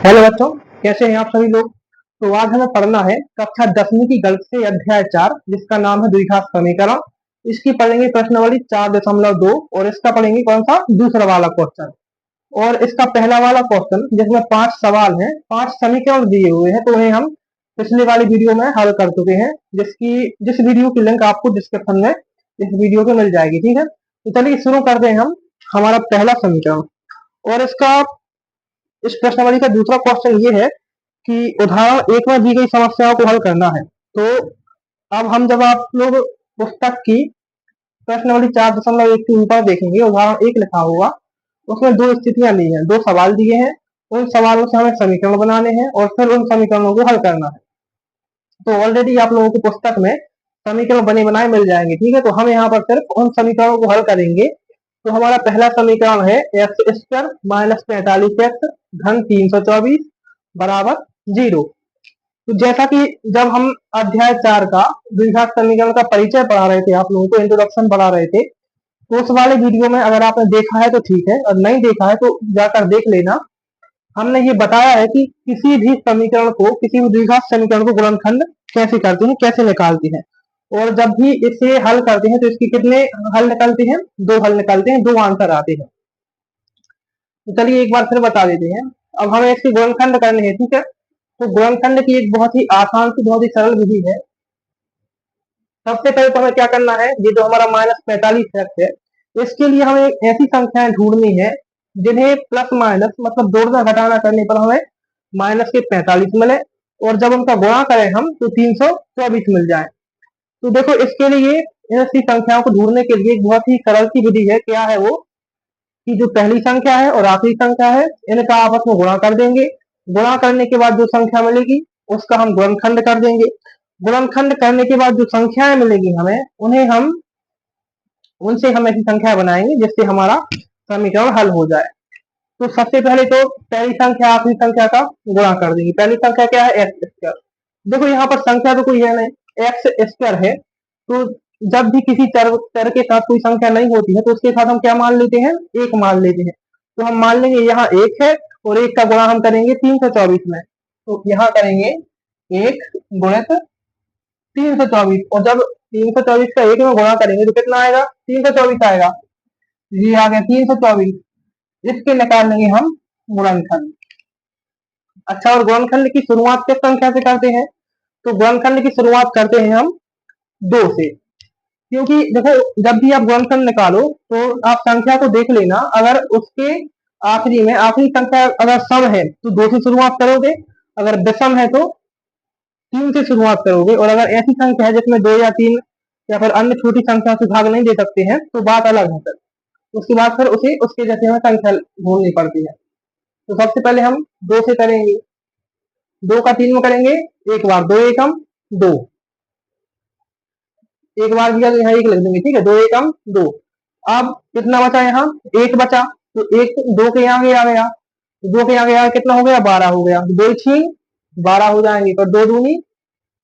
Hello बच्चों, कैसे हैं आप सभी लोग। तो आज हमें पढ़ना है कक्षा 10वीं की गणित से अध्याय 4, जिसका नाम है द्विघात समीकरण। इसकी पढ़ेंगे प्रश्नावली 4.2 और इसका पढ़ेंगे कौन सा दूसरा वाला क्वेश्चन। और इसका पहला वाला क्वेश्चन जिसमें 5 सवाल हैं, 5 समीकरण दिए हुए हैं, तो उन्हें हम पिछले वाली वीडियो में हल कर चुके हैं, जिस वीडियो की लिंक आपको डिस्क्रिप्शन में इस वीडियो के मिल जाएगी। ठीक है, तो चलिए शुरू करते हैं हम हमारा पहला समीकरण। और इस प्रश्नावली का दूसरा क्वेश्चन ये है कि उदाहरण 1 में दी गई समस्याओं को हल करना है। तो अब हम जब आप लोग पुस्तक की प्रश्नावली 4.1 के ऊपर देखेंगे, उदाहरण 1 लिखा होगा, उसमें दो स्थितियां ली हैं, दो सवाल दिए हैं। उन सवालों से हमें समीकरण बनाने हैं और फिर उन समीकरणों को हल करना है। तो ऑलरेडी आप लोगों को पुस्तक में समीकरण बने बनाए मिल जाएंगे। ठीक है, तो हम यहाँ पर सिर्फ उन समीकरणों को हल करेंगे। तो हमारा पहला समीकरण है एक्स स्क्वायर माइनस 45x घन 324 बराबर 0। तो जैसा कि जब हम अध्याय 4 का द्विघात समीकरण का परिचय पढ़ा रहे थे, आप लोगों को इंट्रोडक्शन पढ़ा रहे थे, तो उस वाले वीडियो में अगर आपने देखा है तो ठीक है, और नहीं देखा है तो जाकर देख लेना। हमने ये बताया है कि किसी भी समीकरण को, किसी भी द्विघात समीकरण को गुणनखंड कैसे करते हैं, कैसे निकालते हैं। और जब भी इसे हल करते हैं तो इसके कितने हल निकलते हैं, दो हल निकलते हैं, दो आंसर आते हैं। तो चलिए एक बार फिर बता देते हैं। अब हमें इसके गुणनखंड करने हैं। ठीक है, तो गुणनखंड की एक बहुत ही आसान सी, बहुत ही सरल विधि है। सबसे पहले तो हमें क्या करना है, ये जो हमारा -45x है, इसके लिए हमें ऐसी संख्याएं ढूंढनी है जिन्हें प्लस माइनस मतलब जोड़ना घटाना करने पर हमें माइनस के 45 मिले, और जब उनका गुणा करें हम तो 324 मिल जाए। तो देखो, इसके लिए ऐसी संख्याओं को ढूंढने के लिए एक बहुत ही सरल सी विधि है। क्या है वो, कि जो पहली संख्या है और आखिरी संख्या है, इनका आपस में गुणा कर देंगे। गुणा करने के बाद जो संख्या मिलेगी उसका हम गुणनखंड कर देंगे। गुणनखंड करने के बाद जो संख्याएं मिलेगी हमें, उनसे हम ऐसी संख्या बनाएंगे जिससे हमारा समीकरण हल हो जाए। तो सबसे पहले तो पहली संख्या आखिरी संख्या का गुणा कर देंगे। पहली संख्या क्या है, एक्स स्क्वायर। देखो यहाँ पर संख्या तो कोई है नहीं, एक्स स्क्वायर है। तो जब भी किसी चर के साथ कोई संख्या नहीं होती है तो उसके साथ हम क्या मान लेते हैं, एक मान लेते हैं। तो हम मान लेंगे यहाँ एक है, और एक का गुणा हम करेंगे 324 में। तो यहाँ करेंगे एक गुणित 324, और जब 324 का एक में गुणा करेंगे तो कितना आएगा, 324 आएगा। ये आ गया 324। इसके निकाल लेंगे हम गुणनखंड। अच्छा, और गुणनखंड की शुरुआत किस संख्या से करते हैं, तो गुणनखंड की शुरुआत करते हैं हम 2 से। क्योंकि देखो, जब भी आप गुणनखंड निकालो तो आप संख्या को देख लेना, अगर उसके आखिरी में आखिरी संख्या अगर सम है तो 2 से शुरुआत करोगे, अगर विषम है तो 3 से शुरुआत करोगे, और अगर ऐसी संख्या है जिसमें 2 या 3 या फिर अन्य छोटी संख्या से भाग नहीं दे सकते हैं तो बात अलग है। फिर उसके बाद फिर उसे उसके जैसे हमें संख्या ढूंढनी पड़ती है। तो सबसे पहले हम 2 से करेंगे, 2 का 3 में करेंगे, एक बार 2 एकम 2, एक बार किया तो यहाँ एक लिख देंगे। ठीक है, 2 एकम 2। अब कितना बचा, यहाँ एक बचा, तो एक 2 के आगे आ गया, 2 के आगे कितना हो गया, 12 हो गया। 2 छीन 12 हो जाएंगे, पर 2 दूनी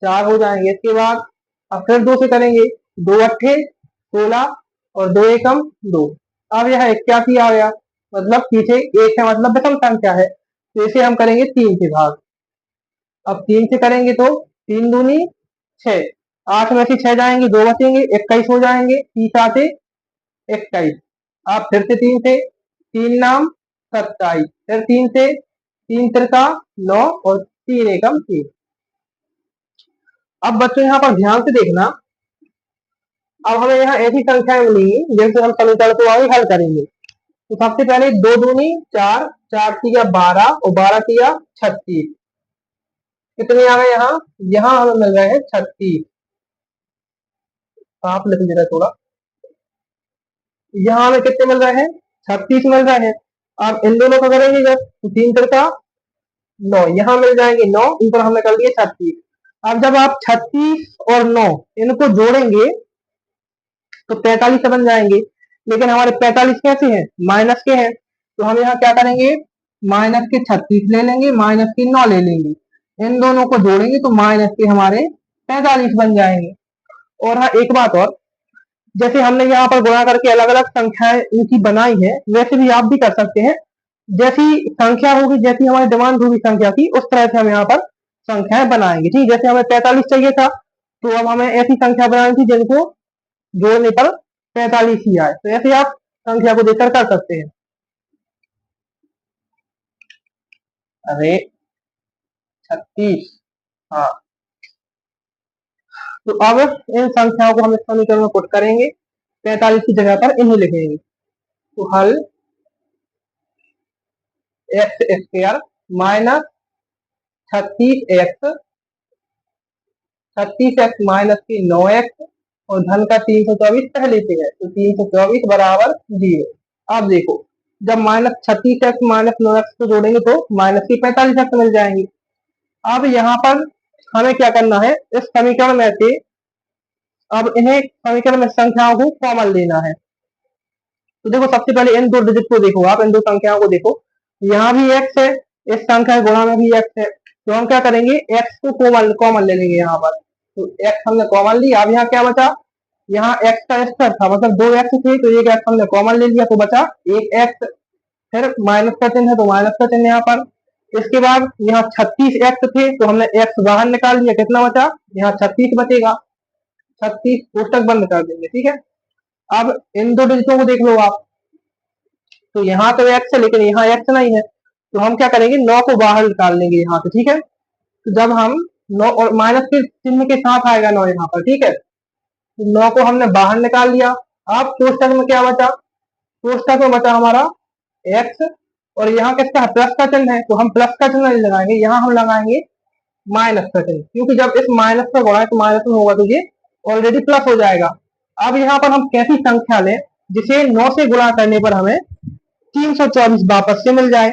4 हो जाएंगे। इसके बाद अब फिर 2 से करेंगे, 2 अट्ठे 16 और 2 एकम 2। अब यह 81 आ गया, मतलब पीछे एक है, मतलब विषम संख्या है, तो इसे हम करेंगे 3 से भाग। अब 3 से करेंगे तो 3 दूनी 6, 8 में से 6 जाएंगे, 2 बचेंगे, 21 हो जाएंगे। 30 आते 21। आप फिर से 3 से, 3 नाम 27, फिर 3 से, 3 तिरका 9 और 3 एकम 3। अब बच्चों यहाँ पर ध्यान से देखना, अब हमें यहाँ ऐसी संख्याएं मिलेंगी जिनसे हम समीकरण को आगे हल करेंगे। तो सबसे पहले 2 दूनी 4, 4 किया 12 और 12 किया 36। कितने आ गए यहाँ, यहाँ हमें मिल रहे हैं 36। आप लिख दे रहे थोड़ा, यहाँ हमें कितने मिल रहे हैं, 36 मिल रहे हैं। अब इन दोनों का करेंगे जब, तो 3 तिरका 9, यहाँ मिल जाएंगे 9, ऊपर हमने कर दिए 36। अब जब आप 36 और 9 इनको जोड़ेंगे तो 45 बन जाएंगे, लेकिन हमारे 45 कैसे हैं, माइनस के हैं। तो हम यहाँ क्या करेंगे, माइनस के 36 ले लेंगे, माइनस के 9 ले लेंगे, इन दोनों को जोड़ेंगे तो माइनस के हमारे 45 बन जाएंगे। और हाँ, एक बात और, जैसे हमने यहाँ पर गुणा करके अलग अलग संख्याएं इनकी बनाई है, वैसे भी आप भी कर सकते हैं। जैसी संख्या होगी, जैसी हमारी डिमांड होगी संख्या की, उस तरह से हम यहाँ पर संख्याएं बनाएंगे। ठीक, जैसे हमें 45 चाहिए था, तो अब हमें ऐसी संख्या बनानी थी जिनको जोड़ने पर 45 ही आए। तो ऐसे आप संख्या को देखकर कर सकते हैं। अरे 36, हाँ। तो अब इन संख्याओं को हम इस समीकरण में पुट करेंगे, 45 की जगह पर इन्हें लिखेंगे। तो हल x square minus 36x, 36x minus के 9x और धन का 324 पहले से है, तो 324 बराबर 0। अब देखो, जब माइनस 36x माइनस 9x को जोड़ेंगे तो माइनस के 45x मिल जाएंगे। अब यहाँ पर हमें क्या करना है, इस समीकरण में से अब इन्हें समीकरण में संख्याओं को कॉमन लेना है। तो देखो, सबसे पहले इन दो डिजिट को देखो, आप इन दो संख्याओं को देखो, यहाँ भी x है, इस संख्या गुणा में भी x है, तो हम क्या करेंगे, x को कॉमन कॉमन ले लेंगे यहाँ पर। तो x हमने कॉमन लिया, अब यहाँ क्या बचा, यहाँ x का स्क्वायर था, मतलब 2x थे, तो एक x हमने कॉमन ले लिया, तो बचा एक x। फिर माइनस का चिन्ह है, तो माइनस का चिन्ह यहाँ पर। इसके बाद यहाँ 36x थे, तो हमने x बाहर निकाल लिया, कितना बचा, यहाँ 36 बचेगा। 36 कोष्टक बंद कर देंगे। ठीक है, अब इन दो डिजिटों को देख लो आप, तो यहाँ तो x है लेकिन यहाँ x नहीं है, तो हम क्या करेंगे, 9 को बाहर निकाल लेंगे यहाँ से। ठीक है, तो जब हम 9 और माइनस के चिन्ह के साथ आएगा 9 यहाँ पर। ठीक है, तो 9 को हमने बाहर निकाल लिया। अब कोष्टक में क्या बचा, कोष्टक में बचा हमारा x, और यहाँ किसका प्लस का चिन्ह है, तो हम प्लस का चिन्ह नहीं लगाएंगे, यहाँ हम लगाएंगे माइनस का चिन्ह, क्योंकि जब इस माइनस का गुणा तो माइनस में होगा तो ये ऑलरेडी प्लस हो जाएगा। अब यहाँ पर हम कैसी संख्या लें जिसे 9 से गुणा करने पर हमें 324 वापस से मिल जाए।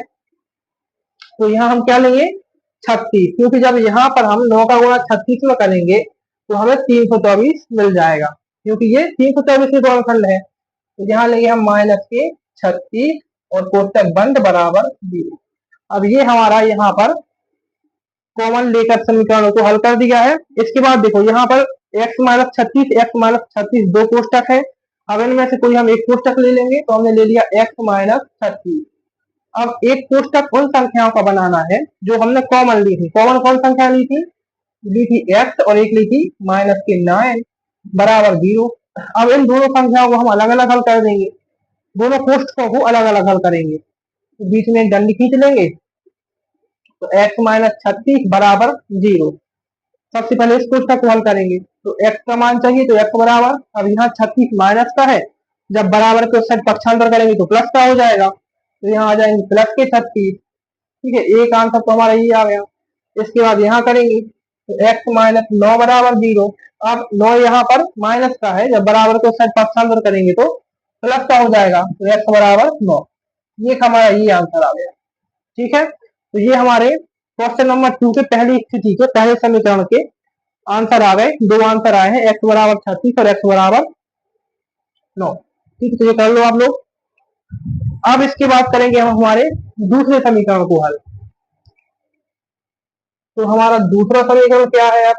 तो यहाँ हम क्या लेंगे, 36, क्योंकि जब यहाँ पर हम 9 का गुणा 36 में करेंगे तो हमें 324 मिल जाएगा, क्योंकि ये 324 के गुणनखंड है। तो यहाँ लेंगे हम माइनस के 36 और कोष्टक बंद बराबर 0। अब ये हमारा यहाँ पर कॉमन लेकर समीकरणों को हल कर दिया है। इसके बाद देखो, यहाँ पर x माइनस 36, x माइनस 36 दो कोष्टक है। अब इनमें से कोई हम एक कोष्टक ले लेंगे, तो हमने ले लिया x माइनस 36। अब एक कोष्टक उन संख्याओं का बनाना है जो हमने कॉमन ली थी। कॉमन कौन संख्या ली थी x, और एक ली थी माइनस के 9 बराबर 0। अब इन दोनों संख्याओं को हम अलग अलग हल कर देंगे, दोनों कोष्टकों को अलग अलग हल करेंगे। तो बीच में एक डंडी खींच लेंगे, तो x माइनस 36 बराबर 0। सबसे पहले इस कोष्टक को हल करेंगे, तो x का मान चाहिए, तो x बराबर, अब यहाँ 36 माइनस का है, जब बराबर के उस साइड पक्षांतर करेंगे तो प्लस का हो जाएगा, तो यहाँ आ जाएंगे प्लस के 36। ठीक है, एक आंसर तो हमारा ये आ गया। इसके बाद यहाँ करेंगे, तो x माइनस 9 बराबर 0। अब 9 यहाँ पर माइनस का है, जब बराबर के उस साइड पक्षांतर करेंगे तो प्लस का हो जाएगा, तो x बराबर 9। ये हमारा ये आंसर आ गया। ठीक है, तो ये हमारे क्वेश्चन नंबर 2 के पहली स्थिति के पहले समीकरण के आंसर आ गए। दो आंसर आए हैं, x बराबर 36 और x बराबर 9। ठीक है, तो ये कर लो आप लोग। अब इसके बाद करेंगे हम हमारे दूसरे समीकरण को हल। तो हमारा दूसरा समीकरण क्या है अब,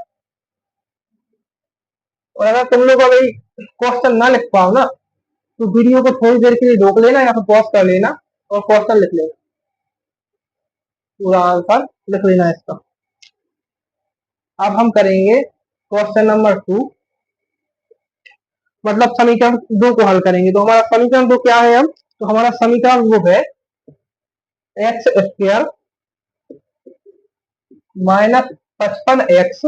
और अगर तुम लोग अभी क्वेश्चन ना लिख पाओ ना, तो वीडियो को थोड़ी देर के लिए रोक लेना या फिर पॉज कर लेना और क्वेश्चन लिख लेना, पूरा आंसर लिख लेना इसका। अब हम करेंगे क्वेश्चन नंबर 2, मतलब समीकरण 2 को हल करेंगे। तो हमारा समीकरण 2 क्या है अब, तो हमारा समीकरण वो है एक्स स्क्वायर माइनस 55x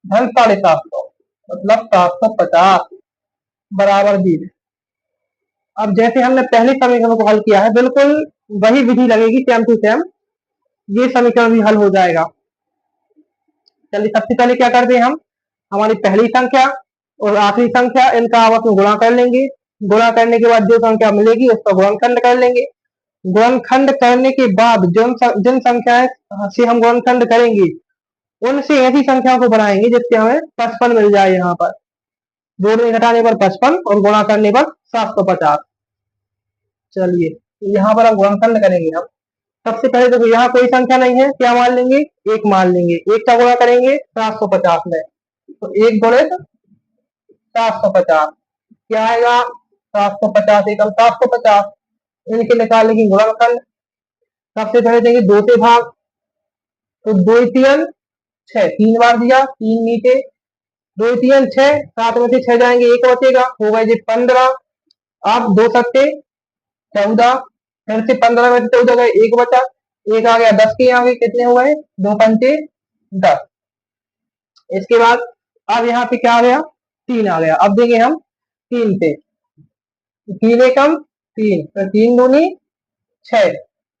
धन 750, मतलब 750 बराबर 0। अब जैसे हमने पहले समीकरण को हल किया है, बिल्कुल वही विधि लगेगी, सेम टू सेम ये समीकरण भी हल हो जाएगा। चलिए, सबसे पहले क्या करते हैं, हम हमारी पहली संख्या और आखिरी संख्या इनका आपस में गुणा कर लेंगे। गुणा करने के बाद जो संख्या मिलेगी उसका गुणनखंड कर लेंगे। गुणनखंड करने के बाद जिन संख्याएं से हम गुणनखंड करेंगे उनसे ऐसी संख्याओं को बनाएंगे जिससे हमें 55 मिल जाए। यहाँ पर जोड़ने घटाने पर 55 और गुणा करने पर 750। चलिए, यहाँ पर हम गुणनखंड करेंगे। हम सबसे पहले देखो, यहाँ कोई संख्या नहीं है, क्या मान लेंगे, एक मान लेंगे। एक का गुणा करेंगे 750 में, तो एक गुणित 750 क्या आएगा, 750 एकम 750। इनके निकालने की गुणनफल। सबसे पहले देंगे 2 से भाग, तो 2 3 6, 3 बार दिया, 3 नीचे, 2 3 6, 7 में से 6 जाएंगे, 1 बचेगा, हो गए जी 15। अब 2 सत्ते 14, फिर से 15 में से 14 गए, 1 बचा, 1 आ गया, 10 के आगे कितने हो गए, 2 पंचे 10। इसके बाद अब यहाँ पे क्या आ गया, 3 आ गया। अब देंगे हम 3 से, 3 एकम 3, तो 3 दूनी 6,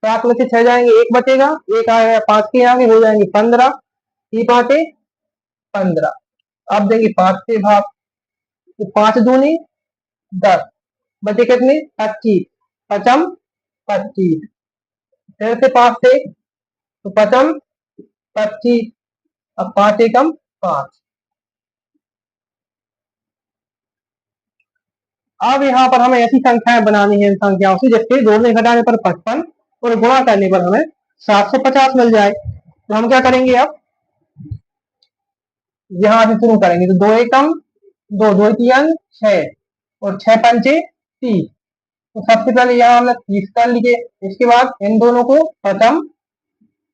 7 में से 6 जाएंगे, 1 बचेगा, 1 आ गया, 5 के आगे हो जाएंगे 15, 3 पाँचे 15। अब देंगे 5 से भाग, तो 5 दूनी 10, बचे कितने 25, पचम 25, फिर से 5 से, तो पचम 25, अब 5 एकम 5। अब यहाँ पर हमें ऐसी संख्याएं बनानी है इन संख्याओं से जिसके जोड़ने घटाने पर 55 और गुणा करने पर हमें 750 मिल जाए। तो हम क्या करेंगे, अब यहाँ से शुरू करेंगे, तो 2 एकम 2, 2 तीन 6 और 6 पंचे 30। तो सबसे पहले यहाँ हमने 30 कर लिए, इसके बाद इन दोनों को प्रथम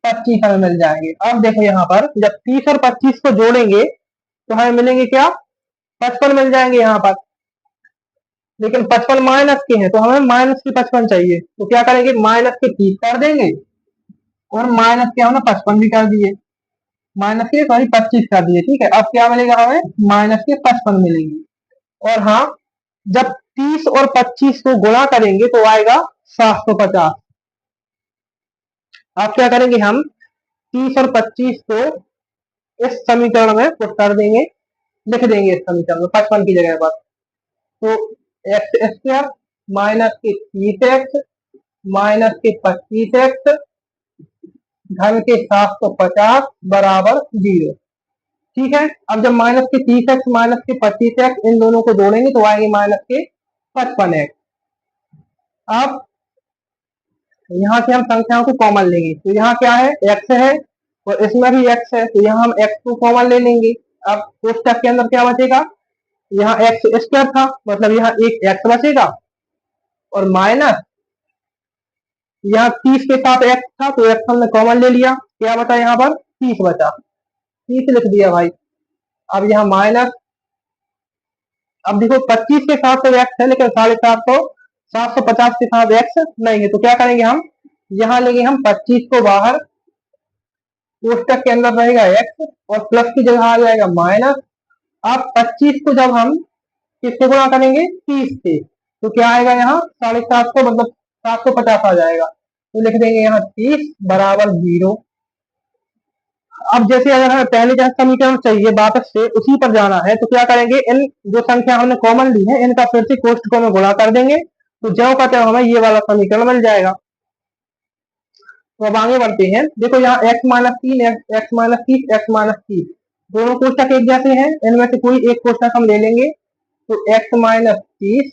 25 हमें मिल जाएंगे। अब देखो यहाँ पर जब 30 और 25 को जोड़ेंगे तो हमें मिलेंगे क्या, 55 मिल जाएंगे यहाँ पर। लेकिन 55 माइनस के हैं तो हमें माइनस के 55 चाहिए, तो क्या करेंगे, माइनस के 30 कर देंगे और माइनस के हमने 55 भी कर दिए, माइनस के सॉरी 25 कर दिए, ठीक है। अब क्या मिलेगा हमें, माइनस के 55 मिलेंगे। और हाँ, जब 30 और 25 को गुणा करेंगे तो आएगा 750। अब क्या करेंगे, हम 30 और 25 को इस समीकरण में पुट कर देंगे, लिख देंगे इस समीकरण में 55 की जगह पर। तो एक्स स्क्वायर माइनस के 30x माइनस के 25x धन के 750 बराबर 0। ठीक है। अब जब माइनस के 30x माइनस के 25x इन दोनों को जोड़ेंगे तो आएंगे माइनस के 55x। अब यहाँ से हम संख्याओं को कॉमन लेंगे, तो यहाँ क्या है, x है और इसमें भी x है, तो यहाँ हम x को कॉमन ले लेंगे। अब कोष्टक के अंदर क्या बचेगा, यहाँ एक्स स्क्वायर था, मतलब यहाँ एक x बचेगा और माइनस यहाँ 30 के साथ x था तो x हमने कॉमन ले लिया, क्या बचा यहाँ पर 30 बचा, 30 लिख दिया भाई। अब यहाँ माइनस, अब देखो 25 के साथ तो x है लेकिन 750 के साथ x नहीं है, तो क्या करेंगे हम, यहाँ लेंगे हम 25 को बाहर, कोष्टक के अंदर रहेगा x और प्लस की जगह आ जाएगा माइनस। अब 25 को जब हम किससे गुणा करेंगे, 30 से, तो क्या आएगा यहाँ 750, मतलब 750 आ जाएगा, तो लिख देंगे यहाँ 30 बराबर 0। अब जैसे अगर हमें पहले जैसा समीकरण चाहिए वापस से उसी पर जाना है तो क्या करेंगे, इन जो संख्या हमने कॉमन ली है इनका फिर से कोष्टकों में गुणा कर देंगे, तो ज्यों का त्यों हमें ये वाला समीकरण मिल जाएगा। तो अब आगे बढ़ते हैं, देखो यहाँ x minus 3 x minus 30 x minus 30 दोनों कोष्टक एक जैसे हैं, इनमें से कोई एक कोष्टक हम ले लेंगे। तो x माइनस 30,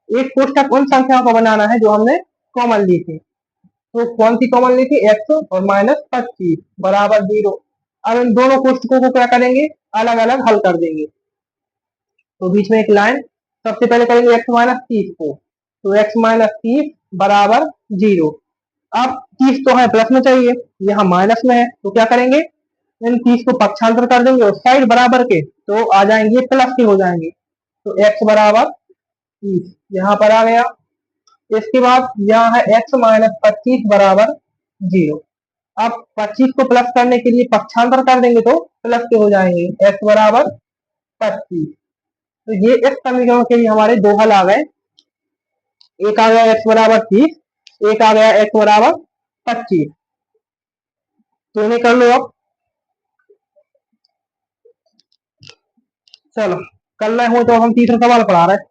एक कोष्टक उन संख्याओं को बनाना है जो हमने कॉमन ली थी, तो कौन सी कॉमन ली थी, x और माइनस 25 बराबर 0। अब इन दोनों कोष्टकों को क्या करेंगे, अलग अलग हल कर देंगे, तो बीच में एक लाइन, सबसे पहले करेंगे x माइनस 30 को, तो x माइनस 30 बराबर 0। अब 30 तो है प्लस में चाहिए, यहाँ माइनस में है, तो क्या करेंगे, इन 30 को पक्षांतर कर देंगे और साइड बराबर के तो आ जाएंगे प्लस के हो जाएंगे, तो x बराबर 30 यहाँ पर आ गया। इसके बाद यहाँ है x माइनस 25 बराबर 0। अब 25 को प्लस करने के लिए पक्षांतर कर देंगे तो प्लस के हो जाएंगे, x बराबर 25। तो ये इस समीकरण के लिए हमारे दो हल आ गए, एक आ गया x बराबर 30, एक आ गया x बराबर 25। तो इन्हें कर लो अब, चलो करना हो तो हम तीसरा सवाल पढ़ा रहे हैं।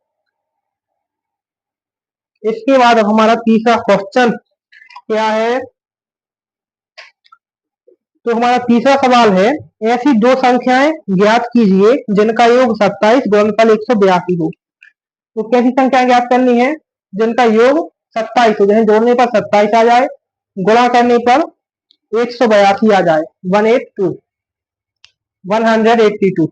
इसके बाद अब हमारा तीसरा क्वेश्चन क्या है, तो हमारा तीसरा सवाल है, ऐसी दो संख्याएं ज्ञात कीजिए जिनका योग 27 गुणनफल 182 हो। तो कैसी संख्या ज्ञात करनी है, जिनका योग 27 हो, जैसे जोड़ने पर 27 आ जाए, गुणा करने पर 182 आ जाए, 182 182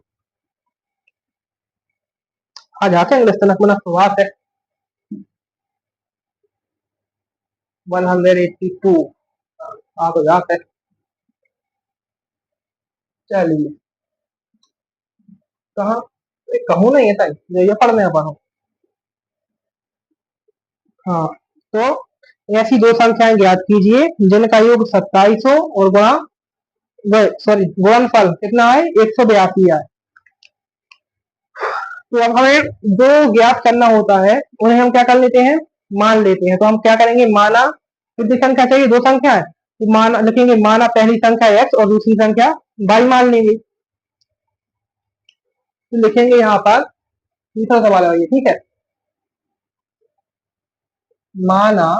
आ जाते हैं इंग्लिश तनक मनक बात है। 182 आ तो जाते। चलिए कहा कहूँ नहीं है ये पढ़ने अपन हो। हाँ तो ऐसी दो संख्याएं ज्ञात कीजिए जिनका योग 27 हो और सॉरी गुणनफल कितना है 182 है। तो अब हमें जो ज्ञात करना होता है उन्हें हम क्या कर लेते हैं, मान लेते हैं। तो हम क्या करेंगे, माना कितनी संख्या चाहिए, दो संख्या है तो माना लिखेंगे, माना पहली संख्या x और दूसरी संख्या y मान लेंगे। तो लिखेंगे यहाँ पर दूसरा सवाल है ये, ठीक है। माना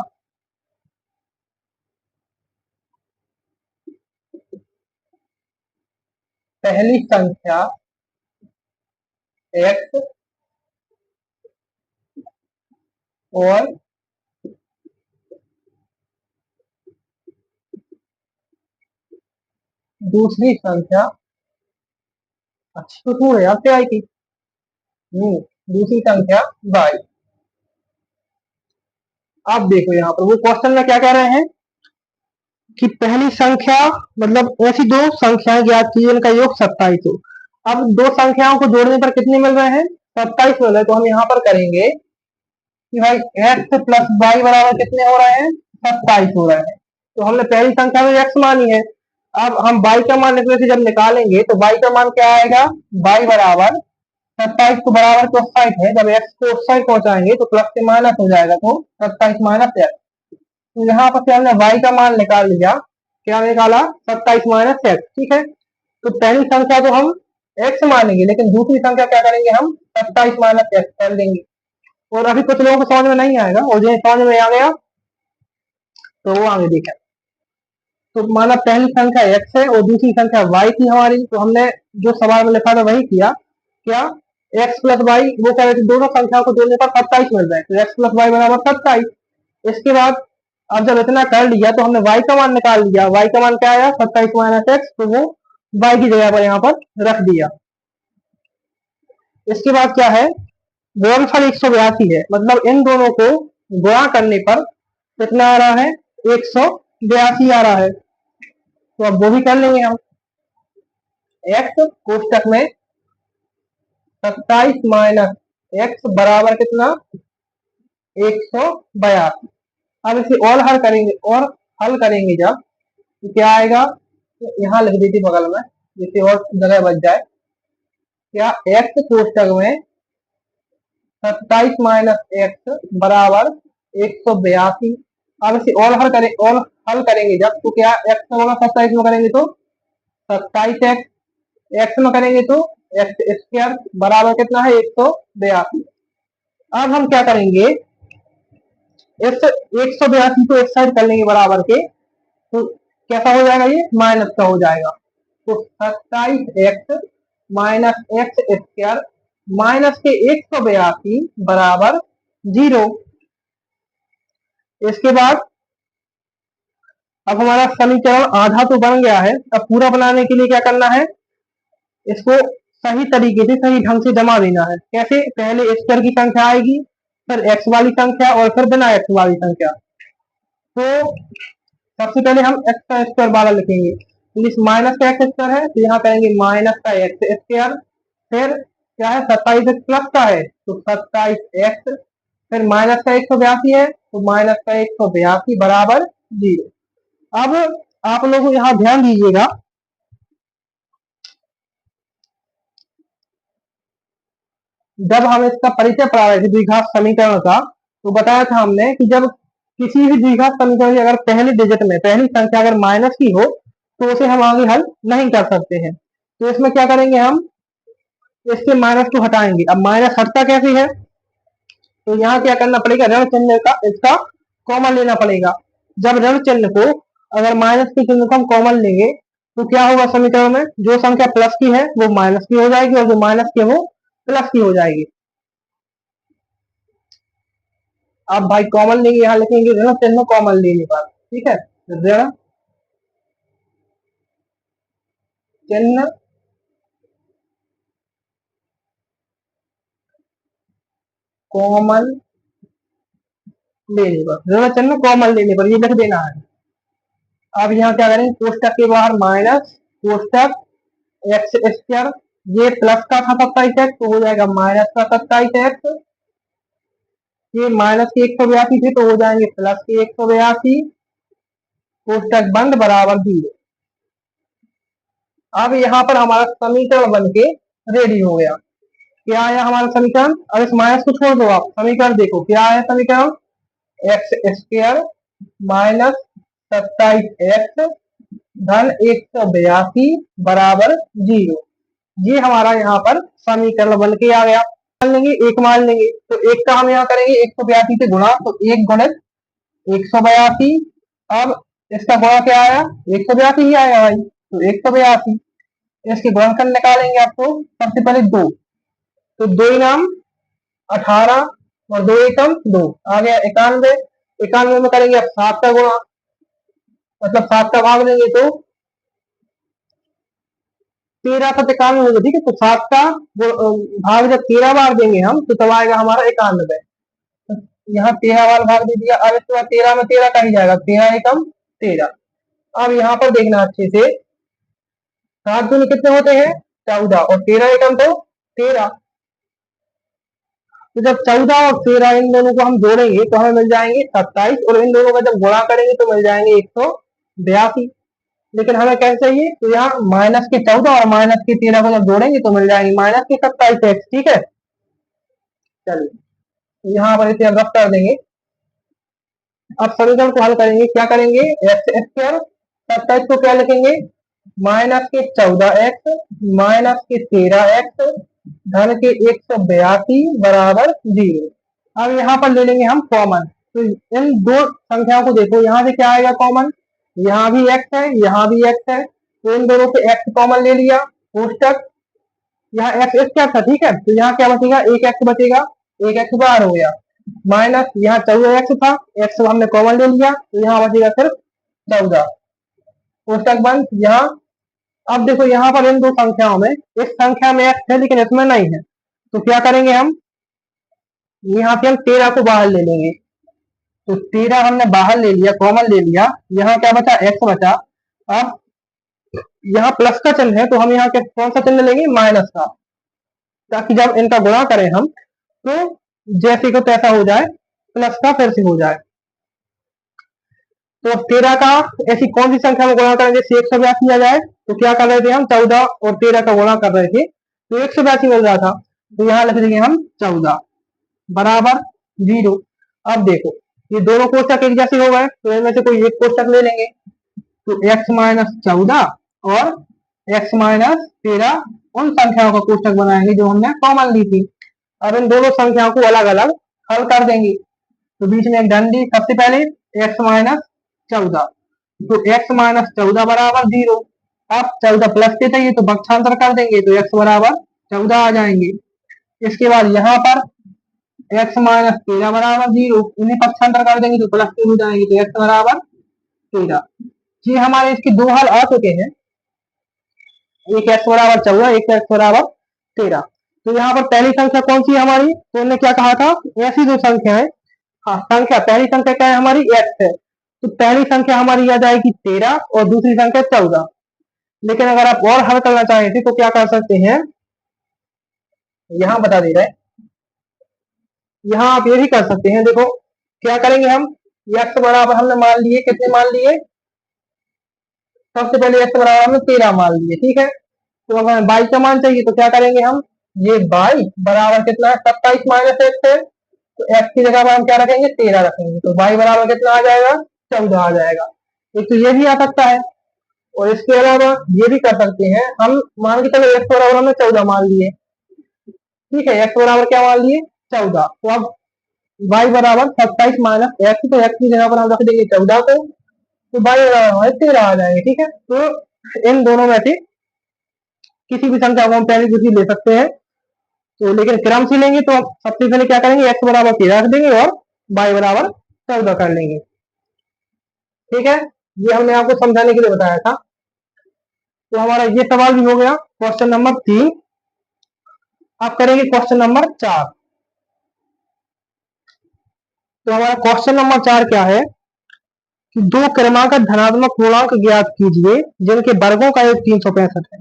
पहली संख्या x और दूसरी संख्या, अच्छी तो थोड़ी यार क्या आएगी, दूसरी संख्या y। आप देखो यहाँ पर वो क्वेश्चन में क्या कह रहे हैं कि पहली संख्या मतलब ऐसी दो संख्याएं ज्ञात की जिनका योग 27 हो। अब दो संख्याओं को जोड़ने पर कितने मिल रहे हैं, 27 मिल रहे हैं। तो हम यहाँ पर करेंगे कि भाई x प्लस वाई बराबर कितने हो रहे हैं, 27 हो रहे हैं। तो हमने पहली संख्या में x मानी है। अब हम y का मान निकले थे जब निकालेंगे तो y का मान क्या आएगा, y बराबर 27 को बराबर को उस साइड है, जब x को उस साइड पहुंचाएंगे तो प्लस से माइनस हो जाएगा, तो 27 माइनस x। तो यहाँ पर से हमने y का मान निकाल लिया, क्या निकाला 27 माइनस एक्स, ठीक है। तो पहली संख्या तो हम x मानेंगे लेकिन दूसरी संख्या क्या करेंगे, हम 27 माइनस एक्स कर देंगे। और अभी कुछ लोगों को समझ में नहीं आएगा और जिन्हें समझ में आ गया तो वो आगे देखें। तो माना पहली संख्या x है और दूसरी संख्या y थी हमारी, तो हमने जो सवाल में लिखा था वही किया, क्या x प्लस वाई, वो कह रहे थे दोनों संख्याओं को जोड़ने पर 27 मिल रहा है, तो x प्लस वाई बराबर 27। इसके बाद अब जब इतना कर लिया तो हमने y का मान निकाल लिया, y का मान क्या आया 27 माइनस एक्स, तो वो y की जगह पर यहाँ पर रख दिया। इसके बाद क्या है, गुणनफल 182 है, मतलब इन दोनों को गुणा करने पर कितना आ रहा है, 182 आ रहा है। तो अब वो भी कर लेंगे हम, x कोष्टक में 27 माइनस एक्स बराबर कितना 182। अब इसे और हल करेंगे, और हल करेंगे जब तो क्या आएगा, तो यहाँ लिख देती बगल में जिससे और जगह बच जाए, क्या x कोष्टक में 27 माइनस एक्स बराबर 182। अब इसे और हल करें, और हल करेंगे जब तो क्या x में होगा 27 में करेंगे तो 27 एक्स में करेंगे तो एक्स स्क्वायर बराबर कितना है 182। अब हम क्या करेंगे, इस 182 को एक साइड कर लेंगे बराबर के, तो कैसा हो जाएगा, ये माइनस का हो जाएगा। तो 27 x minus x square minus के 182 बराबर 0। इसके बाद अब हमारा समीकरण आधा तो बन गया है, अब पूरा बनाने के लिए क्या करना है, इसको सही तरीके से सही ढंग से जमा देना है। कैसे, पहले स्क्वायर की संख्या आएगी, फिर एक्स वाली संख्या और फिर बिना एक्स वाली संख्या। तो सबसे पहले हम एक्स का स्क्वायर वाला लिखेंगे, तो इस माइनस का एक्स स्क्वायर है तो यहाँ करेंगे माइनस का एक्स स्क्वायर, फिर क्या है 27 एक्स प्लस का है तो 27 एक्स, फिर माइनस का 182 है तो माइनस का 182 बराबर 0। अब आप लोग यहाँ ध्यान दीजिएगा, जब हम इसका परिचय पढ़ा रहे थे द्विघात समीकरण का, तो बताया था हमने कि जब किसी भी द्विघात समीकरण की अगर पहली डिजिट में पहली संख्या अगर माइनस की हो तो उसे हम आगे हल नहीं कर सकते हैं। तो इसमें क्या करेंगे, हम इसके माइनस को हटाएंगे। अब माइनस हटता कैसे है, तो यहाँ क्या करना पड़ेगा, ऋण चिन्ह का इसका कॉमन लेना पड़ेगा। जब ऋण चिन्ह को अगर माइनस के चिन्ह को हम कॉमन लेंगे तो क्या होगा, समीकरण में जो संख्या प्लस की है वो माइनस की हो जाएगी और जो माइनस की है वो प्लस की हो जाएगी। आप भाई कॉमन लेंगे, यहाँ लिखेंगे ऋण चिन्ह कॉमन लेने पर, ठीक है, ऋण चिन्ह कॉमन लेने पर, ऋण चिन्ह कॉमन लेने पर ये लिख देना है। अब यहाँ क्या करेंगे, कोष्टक के बाहर माइनस कोष्टक एक्स स्क्वायर, ये प्लस का था 27x तो हो जाएगा माइनस का 27x, ये माइनस के 182 थे तो हो जाएंगे प्लस के 182, कोष्टक बंद बराबर 0। अब यहाँ पर हमारा समीकरण बन के रेडी हो गया। क्या आया हमारा समीकरण, अब इस माइनस को छोड़ दो, आप समीकरण देखो क्या आया समीकरण, एक्स स्क्वायर माइनस 27x धन 182 बराबर 0। ये हमारा यहाँ पर समीकरण बन के आ गया। मान लेंगे एक, मान लेंगे तो एक का हम यहाँ करेंगे 182 से गुणा, तो एक गुणित 182। अब इसका गुणा क्या आया, 182 ही आएगा भाई, तो 182 इसके गुणनखंड निकालेंगे आपको, सबसे पहले दो, तो दो नाम 18 और दो एकम 2 आ गया 91। 91 में करेंगे अब 7 का गुणा, मतलब 7 का भाग देंगे तो 13 पर 91 होगा, ठीक है। तो 7 का भाग जब 13 बार देंगे हम तो तब आएगा हमारा 91। यहाँ 13 बार भाग दे दिया, अब इसके बाद 13 में 13 का ही जाएगा, 13 एकम 13। अब यहाँ पर देखना अच्छे से, 7 दूनी कितने होते हैं 14 और 13 एकम तो 13। तो जब 14 और 13 इन दोनों को हम जोड़ेंगे तो हमें मिल जाएंगे 27, और इन दोनों का जब गुणा करेंगे तो मिल जाएंगे 182। लेकिन हमें कैसे चाहिए, तो यहाँ माइनस के 14 और माइनस के 13 को जब जोड़ेंगे तो मिल जाएंगे माइनस के 27x, ठीक है। चलिए तो यहाँ पर इसे रफ कर देंगे। अब समीकरण को हल करेंगे, क्या करेंगे, एक्स स्क्वायर 27 को क्या लिखेंगे, माइनस के 14x माइनस के 13x धन के 182 बराबर 0। अब यहाँ पर ले लेंगे हम कॉमन, तो इन दो संख्याओं को देखो, यहाँ से क्या आएगा कॉमन, यहाँ भी x है यहाँ भी x है, तो इन दोनों से x कॉमन ले लिया, कोष्टक यहाँ x स्क्वायर था, ठीक है, तो यहाँ क्या बचेगा, एक x बचेगा, एक x बाहर हो गया, माइनस यहाँ 14x था, x हमने कॉमन ले लिया तो यहाँ बचेगा सिर्फ 14, कोष्टक बंद। यहाँ अब देखो यहाँ पर इन दो संख्याओं में, इस संख्या में x है लेकिन इसमें नहीं है, तो क्या करेंगे हम, यहाँ पे हम 13 को बाहर ले लेंगे, तो 13 हमने बाहर ले लिया, कॉमन ले लिया, यहाँ क्या बचा x बचा। अब यहाँ प्लस का चिन्ह है तो हम यहाँ कौन सा चिन्ह लेंगे, माइनस का, ताकि जब इनका गुणा करें हम तो जैसे को तैसा हो जाए, प्लस का फिर से हो जाए। तो 13 का ऐसी कौन सी संख्या में गुणा करेंगे, 182 आ जाए, तो क्या कर रहे थे हम 14 और 13 का गुणा कर रहे थे तो 182 मिल रहा था, तो यहाँ लिख देंगे हम 14 बराबर 0। अब देखो ये दोनों कोष्टक एक जैसे हो गए, तो इनमें से कोई एक कोष्टक ले लेंगे, तो x माइनस 14 और x माइनस 13 उन संख्याओं का कोष्टक बनाएंगे जो हमने कॉमन ली थी। अब इन दोनों संख्याओं को अलग अलग हल कर देंगे, तो बीच में एक डंडी, सबसे पहले x माइनस 14, तो x माइनस 14 बराबर 0। अब 14 प्लस के चाहिए तो पक्षांतर कर देंगे तो x बराबर 14 आ जाएंगे। इसके बाद यहाँ पर x माइनस 13 बराबर 0, इन्हें पक्षांतर कर देंगे तो प्लस के हो जाएंगे, तो x बराबर 13। ये हमारे इसके दो हल आ चुके हैं, एक x बराबर 14, एक x बराबर 13। तो यहाँ पर पहली संख्या कौन सी है हमारी, तो हमने क्या कहा था, ऐसी दो संख्या है, हाँ संख्या, पहली संख्या क्या है हमारी x है, तो पहली संख्या हमारी आ जाएगी 13 और दूसरी संख्या 14। लेकिन अगर आप और हल करना चाहे थे तो क्या कर सकते हैं, यहाँ बता दे रहे हैं, यहाँ आप ये भी कर सकते हैं, देखो क्या करेंगे हम, x बराबर हमने मान लिए, कितने मान लिए, सबसे पहले x बराबर हमने 13 मान लिए, ठीक है। तो अगर हमें y का मान चाहिए तो क्या करेंगे हम, ये y बराबर कितना है 27 माइनस x है, तो x की जगह पर हम क्या रखेंगे 13 रखेंगे, तो y बराबर कितना आ जाएगा 14 आ जाएगा। एक तो ये भी आ सकता है, और इसके अलावा ये भी कर सकते हैं हम, मान के चलो x बराबर हमने 14 मान लिए, ठीक है, x बराबर क्या मान लिए 14, तो अब y बराबर 27 माइनस x, तो x की जगह पर हम रख देंगे 14 को, तो y बराबर हमारे 13 आ जाएंगे, ठीक है। तो इन दोनों में से किसी भी संख्या को हम पहले किसी ले सकते हैं, तो लेकिन क्रम से लेंगे तो सबसे पहले क्या करेंगे, x बराबर 13 रख देंगे और y बराबर 14 कर लेंगे, ठीक है। ये हमने आपको समझाने के लिए बताया था। तो हमारा ये सवाल भी हो गया, क्वेश्चन नंबर 3। अब करेंगे क्वेश्चन नंबर 4। तो हमारा क्वेश्चन नंबर 4 क्या है कि दो क्रमागत धनात्मक पूर्णांक ज्ञात कीजिए जिनके वर्गों का योग 365 है।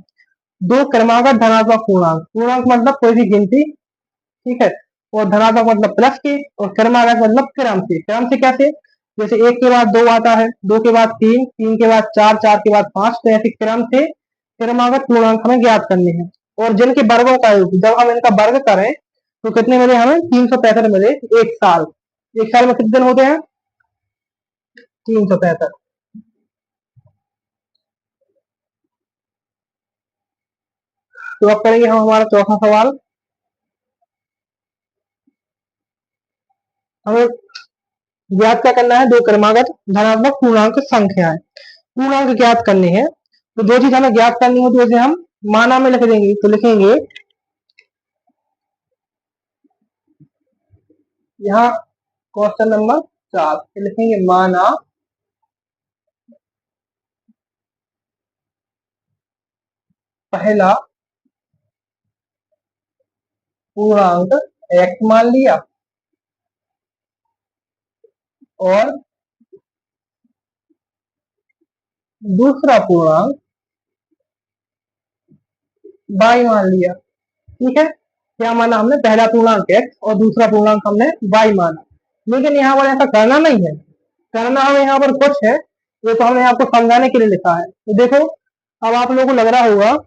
दो क्रमागत धनात्मक पूर्णांक, पूर्णांक मतलब कोई भी गिनती, ठीक है, और धनात्मक मतलब प्लस के, और क्रमागत मतलब क्रम से। क्रम से कैसे? जैसे एक के बाद दो आता है, दो के बाद तीन, तीन के बाद चार, चार के बाद पांच, तो ऐसे क्रम से क्रमागत पूर्णांक हमें ज्ञात करने हैं। और जिनके वर्गों का योग, जब हम इनका वर्ग करें तो कितने मिले हमें? 365 मिले। एक साल, एक साल में कितने दिन होते हैं? 365। तो अब करेंगे हम हमारा चौथा सवाल। हमें ज्ञात क्या करना है? दो क्रमागत धनात्मक पूर्णांक संख्या है, पूर्णांक ज्ञात करने हैं। तो जो चीज हमें ज्ञात करनी हो तो उसे हम माना में लिख देंगे। तो लिखेंगे यहाँ क्वेश्चन नंबर 4 लिखेंगे माना पहला पूर्णांक x मान लिया और दूसरा पूर्णांक y मान लिया। ठीक है, क्या माना हमने? पहला पूर्णांक x और दूसरा पूर्णांक हमने y माना। लेकिन यहाँ पर ऐसा करना नहीं है, करना हमें यहाँ पर कुछ है, ये तो हमने आपको समझाने के लिए लिखा है। तो देखो, अब आप लोगों को लग रहा होगा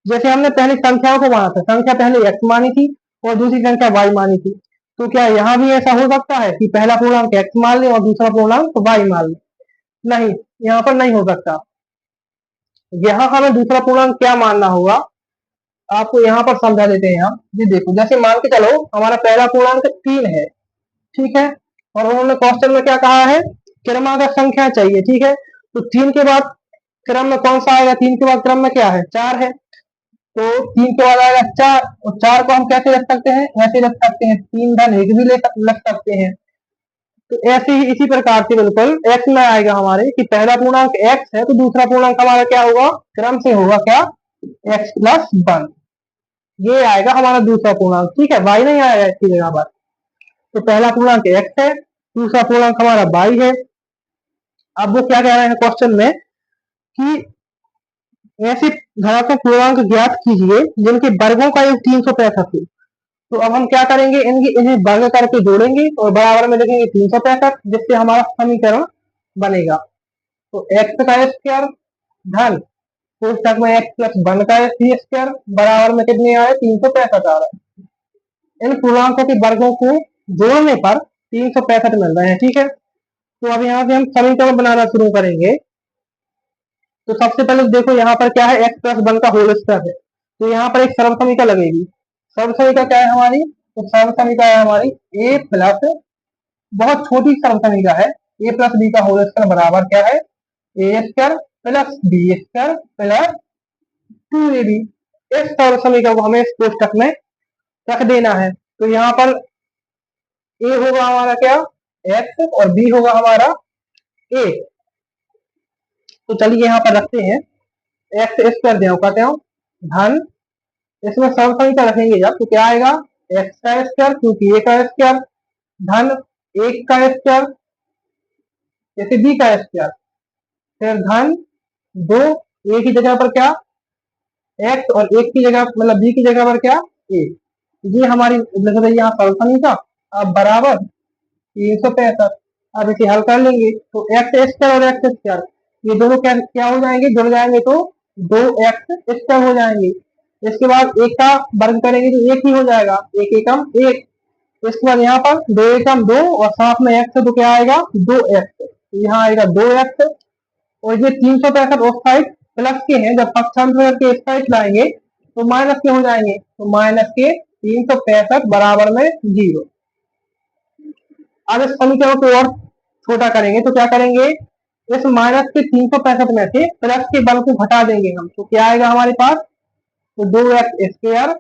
जैसे हमने पहले संख्याओं को माना था, संख्या पहले x मानी थी और दूसरी संख्या y मानी थी। तो क्या यहाँ भी ऐसा हो सकता है कि पहला पूर्णांक x मान ले और दूसरा पूर्णांक y मान ले? नहीं, यहाँ पर नहीं हो सकता। यहाँ हमें दूसरा पूर्णांक क्या मानना होगा, आपको यहाँ पर समझा देते हैं हम। जी देखो, जैसे मान के चलो हमारा पहला पूर्णांक 3 है, ठीक है, और उन्होंने क्वेश्चन में क्या कहा है? क्रमागत संख्या चाहिए, ठीक है। तो 3 के बाद क्रम में कौन सा आएगा? 3 के बाद क्रम में क्या है? 4 है। तो 3 के बाद आएगा 4, और 4 को हम कैसे रख सकते हैं? ऐसे रख सकते हैं, 3 धन 1 भी रख सकते हैं। तो ऐसे ही इसी प्रकार से बिल्कुल x में आएगा हमारे कि पहला पूर्णांक x है तो दूसरा पूर्णांक हमारा क्या होगा? क्रम से होगा क्या? x+1, ये आएगा हमारा दूसरा पूर्णांक। ठीक है, y नहीं आएगा इसकी जगह पर। तो पहला पूर्णांक x है, दूसरा पूर्णांक हमारा y है। अब वो क्या कह रहे हैं क्वेश्चन में कि ऐसे धनात्मक पूर्णांक ज्ञात कीजिए जिनके वर्गों का योग 365 है। तो अब हम क्या करेंगे? इन्हें वर्ग करके जोड़ेंगे और बराबर में लिखेंगे 365, जिससे हमारा समीकरण बनेगा। तो x का स्क्वायर धन कोष्टक में x+1 का स्क्वायर बराबर में कितने आ रहे? 365 आ रहा है। इन पूर्णांकों के वर्गों को जोड़ने पर 365 मिल रहे हैं। ठीक है, तो अब यहाँ से हम समीकरण बनाना शुरू करेंगे। तो सबसे पहले देखो यहाँ पर क्या है? x+1 का होल स्क्वायर है, तो यहाँ पर एक सरल समीकरण लगेगी। सरल समीकरण क्या है हमारी? तो सरल समीकरण है हमारी a प्लस, बहुत छोटी सरल समीकरण है, a प्लस बी का होल स्क्वायर बराबर क्या है? A square plus B square plus 2ab। इस सरल समीकरण को हमें इस कोष्टक में रख देना है। तो यहाँ पर a होगा हमारा क्या? x, और b होगा हमारा a। तो चलिए यहाँ पर रखते हैं, एक्स स्क्वायर दें कहते हो धन, इसमें सरल समीकरण रखेंगे जब तो क्या आएगा? एक्स का स्क्वायर, क्योंकि ए का स्क्वायर, धन 1 का स्क्वायर, जैसे बी का स्क्वायर, फिर धन 2, ए की जगह पर क्या? एक्स, और एक की जगह मतलब बी की जगह पर क्या? ए। ये हमारी लिख रही है यहाँ सरल समीकरण। अब बराबर 365। अब इसे हल कर लेंगे तो एक्स स्क्वायर और एक्स स्क्वायर ये दोनों क्या क्या हो जाएंगे? जुड़ जाएंगे तो 2x स्क्वायर हो जाएंगे। इसके बाद एक का वर्ग करेंगे तो एक ही हो जाएगा, एक एकम एक। इसके बाद यहाँ पर 2 एकम 2 और साथ में x, तो क्या आएगा? 2x, यहाँ आएगा 2x। और ये 365 उस साइड प्लस के हैं, जब पक्षांतर करके इस साइड लाएंगे तो माइनस के हो जाएंगे, तो माइनस के 365 बराबर में 0। अब इस समीकरण को और छोटा करेंगे तो क्या करेंगे? इस माइनस के 365 में से प्लस के बल को घटा देंगे हम, तो क्या आएगा हमारे पास? तो 2x स्क्वायर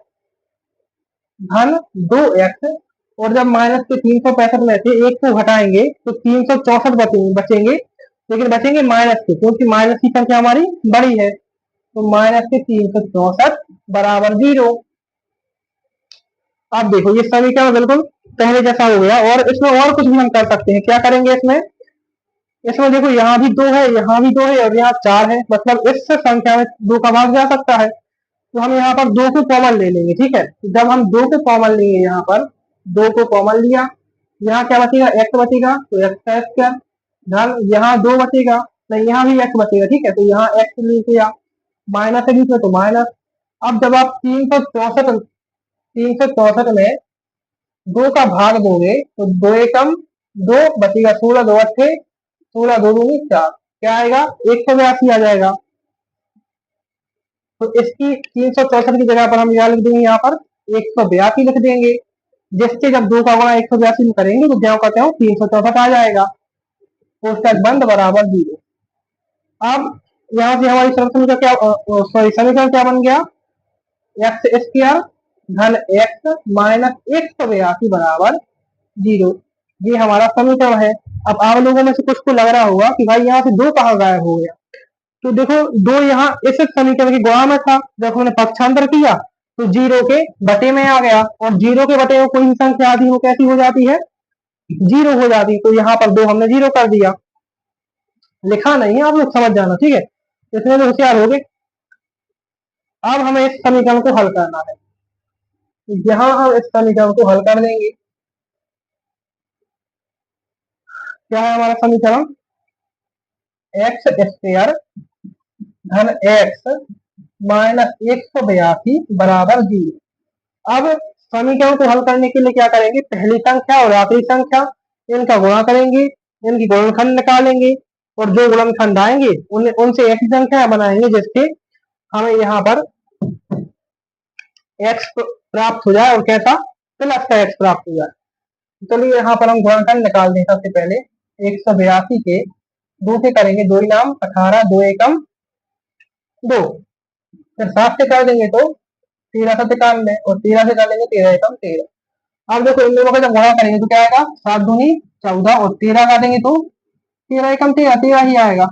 धन 2x, और जब माइनस के 365 में से एक को घटाएंगे तो 364 बचेंगे, लेकिन बचेंगे माइनस के, क्योंकि माइनस की संख्या हमारी बड़ी है। तो माइनस के 364 बराबर 0। अब देखो ये समीकरण बिल्कुल पहले जैसा हो गया, और इसमें और कुछ भी हम कर सकते हैं। क्या करेंगे इसमें? इसमें देखो यहाँ भी 2 है, यहाँ भी 2 है और यहाँ 4 है, मतलब इस संख्या में 2 का भाग जा सकता है। तो हम यहाँ पर 2 को कॉमन ले लेंगे, ठीक है। जब हम 2 को कॉमन लेंगे, यहाँ पर 2 को कॉमन लिया, यहाँ क्या बचेगा? x बचेगा, तो x का स्क्वायर धन यहाँ 2 बचेगा, नहीं यहाँ भी x बचेगा, ठीक है। तो यहाँ x लेके आ, माइनस है बीच में तो माइनस। अब जब आप 364 में 2 का भाग दोगे तो 2 एकम 2 बचेगा, 16 2 अट्ठे 16 2 दूनी 4, क्या आएगा? 182 आ जाएगा। तो इसकी 364 की जगह पर हम क्या लिख देंगे? यहाँ पर 182 लिख देंगे, जिससे जब 2 का गुणा 182 में करेंगे तो क्या कहते हो 364 आ जाएगा। कोष्टक बंद बराबर 0। अब यहाँ से हमारी समीकरण क्या, सॉरी समीकरण क्या बन गया? एक्स स्क्वायर धन एक्स माइनस 182 बराबर 0। ये हमारा समीकरण है। अब आप लोगों में से कुछ को लग रहा होगा कि भाई यहाँ से 2 कहाँ गायब हो गया। तो देखो 2 यहाँ इस समीकरण के गुणा में था, जब हमने पक्षांतर किया तो 0 के बटे में आ गया, और 0 के बटे में कोई भी संख्या आती है कैसी हो जाती है? 0 हो जाती है। तो यहाँ पर 2 हमने 0 कर दिया, लिखा नहीं है, आप लोग समझ जाना, ठीक है। इसमें तो होशियार हो गए। अब हमें इस समीकरण को हल करना है, यहाँ हम इस समीकरण को हल कर देंगे। क्या है हमारा समीकरण? एक्स स्क्वायर धन एक्स माइनस 182 बराबर 0। अब समीकरण को हल करने के लिए क्या करेंगे? पहली संख्या और आखिरी संख्या इनका गुणा करेंगे, इनकी गुणनखंड निकालेंगे, और जो गुणनखंड आएंगे उनसे ऐसी संख्या बनाएंगे जिससे हमें यहाँ पर x प्राप्त हो जाए, और कैसा? प्लस का x प्राप्त हो जाए। चलिए यहाँ पर हम गुणनखंड निकाल दें। सबसे पहले 182 के 2 के करेंगे, 2 नाम 18 2 एकम 2, फिर 7 से कर देंगे तो 13 7 91, और 13 से कर लेंगे 13 एकम 13। अब देखो इन दोनों का जब गुणा करेंगे तो क्या आएगा? 7 दूनी 14, और 13 का देंगे तो 13 एकम 13 13 ही आएगा।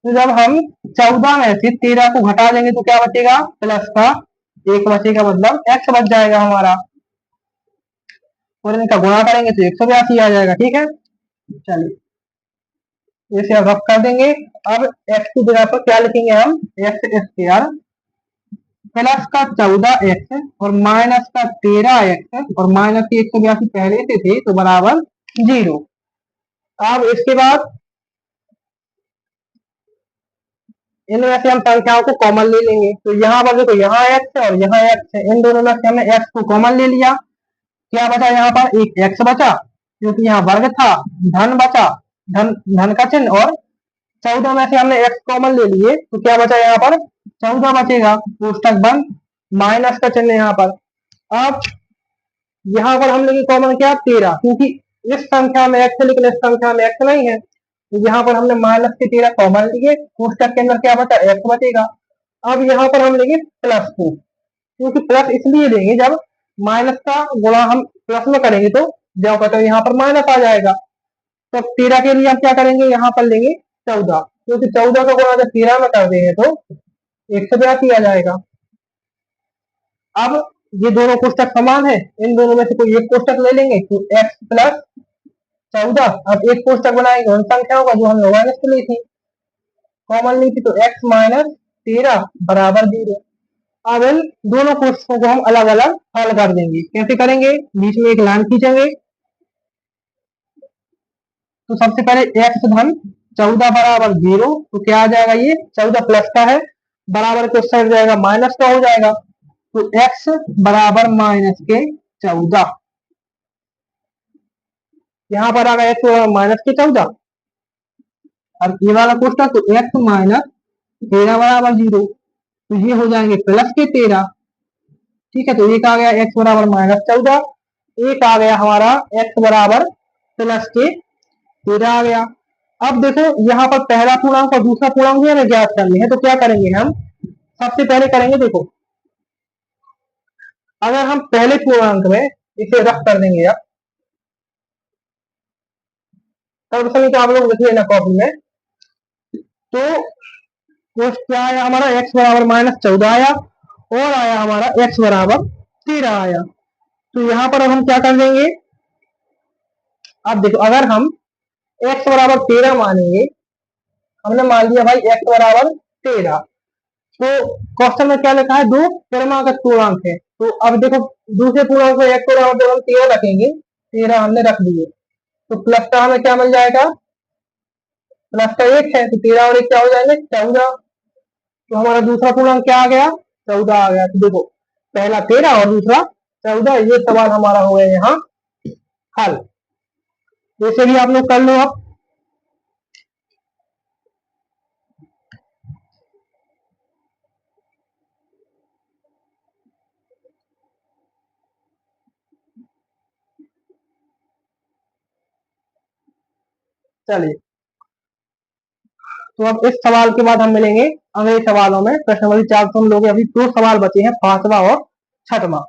तो जब हम 14 में से 13 को घटा देंगे तो क्या बचेगा? प्लस का 1 बचेगा, मतलब x बच जाएगा हमारा, और इनका गुणा करेंगे तो 182 आ जाएगा, ठीक है। चलिए इसे अब रफ कर देंगे। अब x की जगह पर क्या लिखेंगे हम? एक्स स्क्वायर प्लस का 14x और माइनस का 13x, और माइनस की 182 पहले से थे तो बराबर 0। अब इसके बाद इनमें से हम संख्याओं को कॉमन ले लेंगे। तो यहाँ पर देखो यहाँ x है और यहाँ x है, इन दोनों में से हमने x को कॉमन ले लिया। क्या बचा यहाँ पर? एक x बचा, क्योंकि यहाँ वर्ग था, धन बचा, धन धन का चिन्ह, और 14 में से हमने x कॉमन ले लिए तो क्या बचा यहाँ पर? 14 बचेगा, कोष्टक बंद, माइनस का चिन्ह यहाँ पर। अब यहाँ पर हम लेंगे कॉमन क्या? 13, क्योंकि इस संख्या में x है लेकिन इस संख्या में x नहीं है, तो यहाँ पर हमने माइनस के 13 कॉमन लिए, कोष्टक के अंदर क्या बचा? x बचेगा। अब यहाँ पर हम लेंगे प्लस को, क्योंकि प्लस इसलिए लेंगे जब माइनस का गुणा हम प्लस में करेंगे तो जब कहते हैं यहाँ पर माइनस आ जाएगा। तो 13 के लिए हम क्या करेंगे? यहाँ पर लेंगे 14, क्योंकि 14 का गुणा जब 13 में कर देंगे तो 182 आ जाएगा। अब ये दोनों कोष्टक समान है, इन दोनों में से कोई एक कोष्टक ले लेंगे तो x प्लस 14। अब एक कोष्टक बनाएंगे उन संख्याओं का जो हमने माइनस के ली थी, कॉमन ली थी, तो x माइनस 13 बराबर 0। अब इन दोनों कोष्टकों को हम अलग अलग हल कर देंगे। कैसे करेंगे? बीच में एक लाइन खींचेंगे। तो सबसे पहले x धन 14 बराबर 0, तो क्या आ जाएगा? ये 14 प्लस का है, बराबर के उस साइड जाएगा माइनस का हो जाएगा, तो x बराबर माइनस के 14। यहाँ पर आ गया x माइनस के 14, और ये वाला कोष्टक तो x माइनस 13 बराबर 0, तो ये हो जाएंगे प्लस के 13, ठीक है। तो एक आ गया x बराबर माइनस 14, एक आ गया हमारा x बराबर प्लस के 13 आ गया। अब देखो यहाँ पर पहला पूर्णांक और दूसरा पूर्णांक भी हमें ज्ञात करनी है, तो क्या करेंगे हम? सबसे पहले करेंगे, देखो अगर हम पहले पूर्णांक में इसे रख कर देंगे, अब तब तो आप लोग लिख लेना कॉपी में। तो क्या आया हमारा? x बराबर माइनस 14 आया, और आया हमारा x बराबर 13 आया। तो यहाँ पर अब हम क्या कर देंगे, अब देखो अगर हम x बराबर 13 मानेंगे, हमने मान लिया भाई x बराबर 13, तो क्वेश्चन में क्या लिखा है, दो क्रमागत पूर्णांक है। तो अब देखो दूसरे पूर्णांक को x बराबर जब हम 13 रखेंगे, 13 हमने रख दिए, तो प्लस का हमें क्या मिल जाएगा, प्लस का 1 है, तो 13 और 1 क्या हो जाएंगे, 14। तो हमारा दूसरा पूर्णांक क्या आ गया, 14 आ गया। तो देखो पहला 13 और दूसरा 14, ये सवाल हमारा हो गया यहाँ हल। जैसे भी आप लोग कर लो। अब चलिए, तो अब इस सवाल के बाद हम मिलेंगे अगले सवालों में। प्रश्न नंबर 4 तो हम लोग अभी 2 सवाल बचे हैं, 5वां और 6वां।